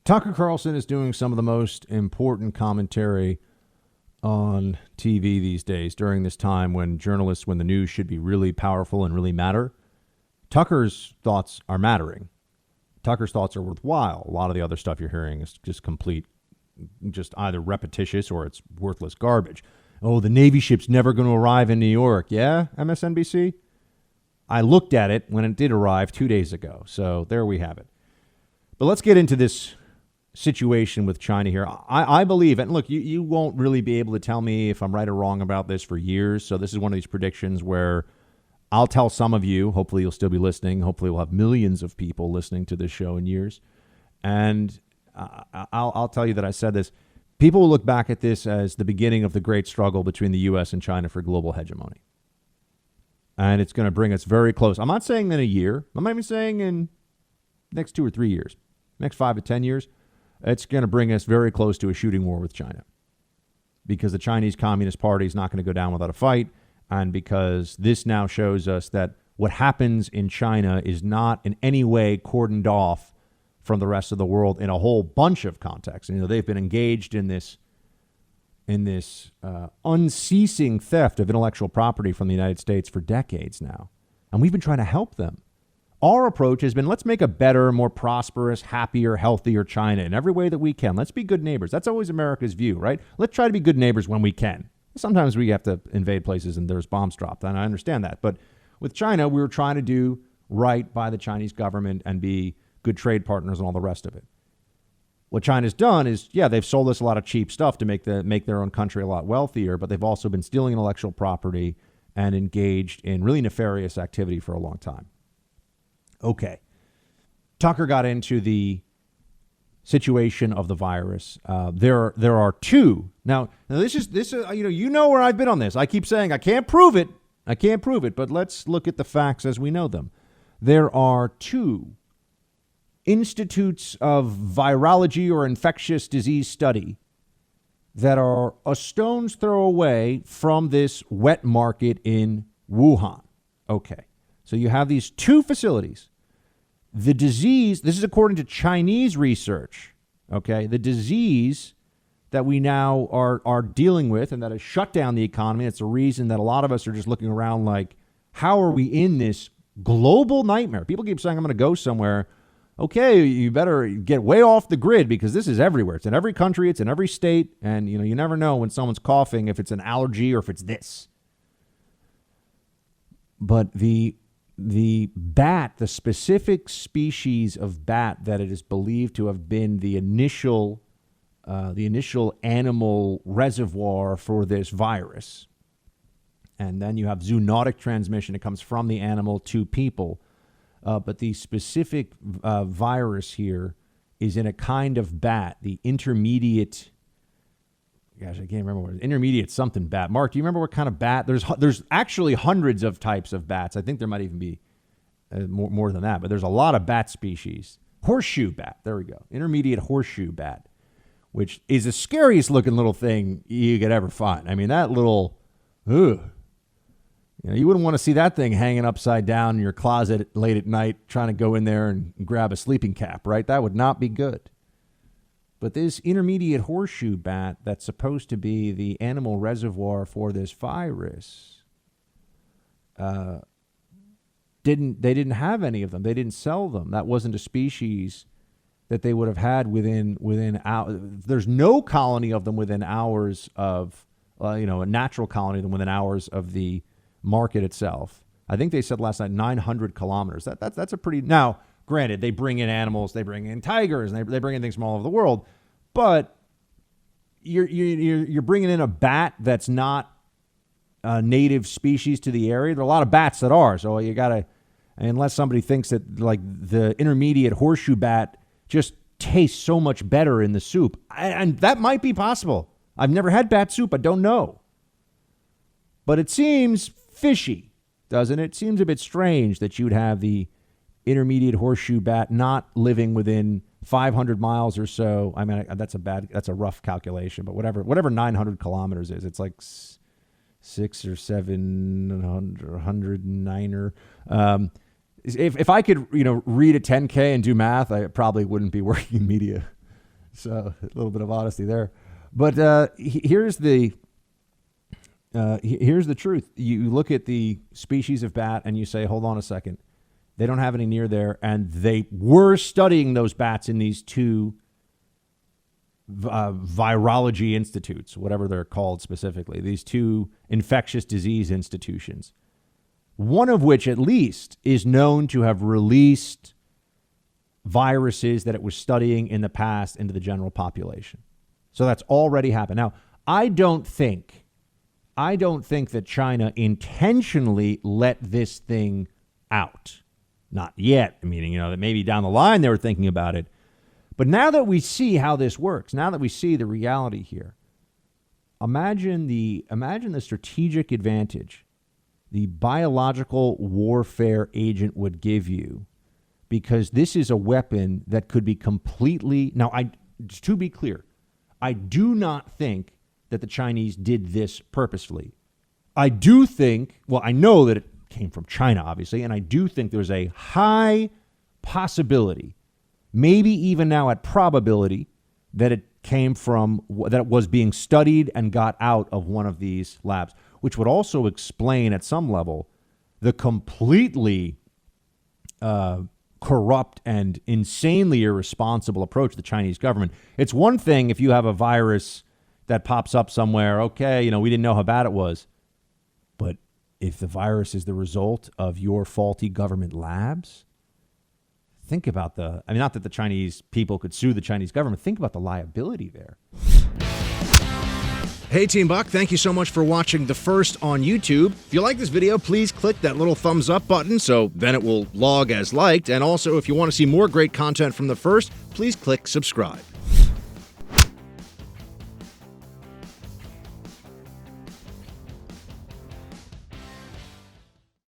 Tucker Carlson is doing some of the most important commentary on TV these days during this time when journalists, when the news should be really powerful and really matter. Tucker's thoughts are mattering. Tucker's thoughts are worthwhile. A lot of the other stuff you're hearing is just complete, just either repetitious or it's worthless garbage. Oh, the Navy ship's never going to arrive in New York. Yeah, MSNBC? I looked at it when it did arrive 2 days ago. So there we have it. But let's get into this situation with China here. I believe, and look, you won't really be able to tell me if I'm right or wrong about this for years. So this is one of these predictions where I'll tell some of you, hopefully you'll still be listening. Hopefully we'll have millions of people listening to this show in years. And I'll tell you that I said this. People will look back at this as the beginning of the great struggle between the U.S. and China for global hegemony. And it's going to bring us very close. I'm not saying in a year. I'm not even saying in next 2 or 3 years, next 5 to 10 years. It's going to bring us very close to a shooting war with China because the Chinese Communist Party is not going to go down without a fight. And because this now shows us that what happens in China is not in any way cordoned off from the rest of the world in a whole bunch of contexts. You know, they've been engaged in this unceasing theft of intellectual property from the United States for decades now. And we've been trying to help them. Our approach has been, let's make a better, more prosperous, happier, healthier China in every way that we can. Let's be good neighbors. That's always America's view, right? Let's try to be good neighbors when we can. Sometimes we have to invade places and there's bombs dropped, and I understand that. But with China, we were trying to do right by the Chinese government and be good trade partners and all the rest of it. What China's done is, yeah, they've sold us a lot of cheap stuff to make their own country a lot wealthier, but they've also been stealing intellectual property and engaged in really nefarious activity for a long time. Okay. Tucker got into the situation of the virus. There are two. Now this is you know where I've been on this. I keep saying I can't prove it, but let's look at the facts as we know them. There are two institutes of virology or infectious disease study that are a stone's throw away from this wet market in Wuhan. Okay. So you have these two facilities. The disease, this is according to Chinese research, okay? The disease that we now are dealing with and that has shut down the economy, it's a reason that a lot of us are just looking around like, how are we in this global nightmare? People keep saying, I'm going to go somewhere. Okay, you better get way off the grid because this is everywhere. It's in every country. It's in every state. And, you never know when someone's coughing if it's an allergy or if it's this. But the bat, the specific species of bat that it is believed to have been the initial animal reservoir for this virus. And then you have zoonotic transmission. It comes from the animal to people. But the specific virus here is in a kind of bat, the intermediate. Gosh, I can't remember what it is. Intermediate something bat. Mark, do you remember what kind of bat? There's actually hundreds of types of bats. I think there might even be more than that, but there's a lot of bat species. Horseshoe bat. There we go. Intermediate horseshoe bat, which is the scariest looking little thing you could ever find. I mean, that little, you wouldn't want to see that thing hanging upside down in your closet late at night trying to go in there and grab a sleeping cap, right? That would not be good. But this intermediate horseshoe bat that's supposed to be the animal reservoir for this virus, they didn't have any of them. They didn't sell them. That wasn't a species that they would have had within hours. There's no colony of them within hours of, a natural colony of them within hours of the market itself. I think they said last night 900 kilometers. That's a pretty. Now, granted, they bring in animals, they bring in tigers, and they bring in things from all over the world. But you're bringing in a bat that's not a native species to the area. There are a lot of bats that are. So you got to, unless somebody thinks that like the intermediate horseshoe bat just tastes so much better in the soup. And that might be possible. I've never had bat soup. I don't know. But it seems fishy, doesn't it? It seems a bit strange that you'd have the intermediate horseshoe bat not living within 500 miles or so. I mean, that's a rough calculation, but whatever 900 kilometers is, it's like 6 or 709. If I could, read a 10K and do math, I probably wouldn't be working in media. So a little bit of honesty there. But here's the truth. You look at the species of bat and you say, hold on a second. They don't have any near there. And they were studying those bats in these two virology institutes, whatever they're called specifically, these two infectious disease institutions, one of which at least is known to have released viruses that it was studying in the past into the general population. So that's already happened. Now, I don't think that China intentionally let this thing out. Not yet. Meaning, that maybe down the line they were thinking about it. But now that we see how this works, now that we see the reality here, imagine the strategic advantage the biological warfare agent would give you, because this is a weapon that could be completely... Now, to be clear, I do not think that the Chinese did this purposefully. I do think, I know that it came from China, obviously, and I do think there's a high possibility, maybe even now at probability, that it was being studied and got out of one of these labs, which would also explain at some level the completely corrupt and insanely irresponsible approach of the Chinese government. It's one thing if you have a virus that pops up somewhere, okay, we didn't know how bad it was. But if the virus is the result of your faulty government labs, think about not that the Chinese people could sue the Chinese government, think about the liability there. Hey, Team Buck, thank you so much for watching The First on YouTube. If you like this video, please click that little thumbs up button so then it will log as liked. And also, if you want to see more great content from The First, please click subscribe.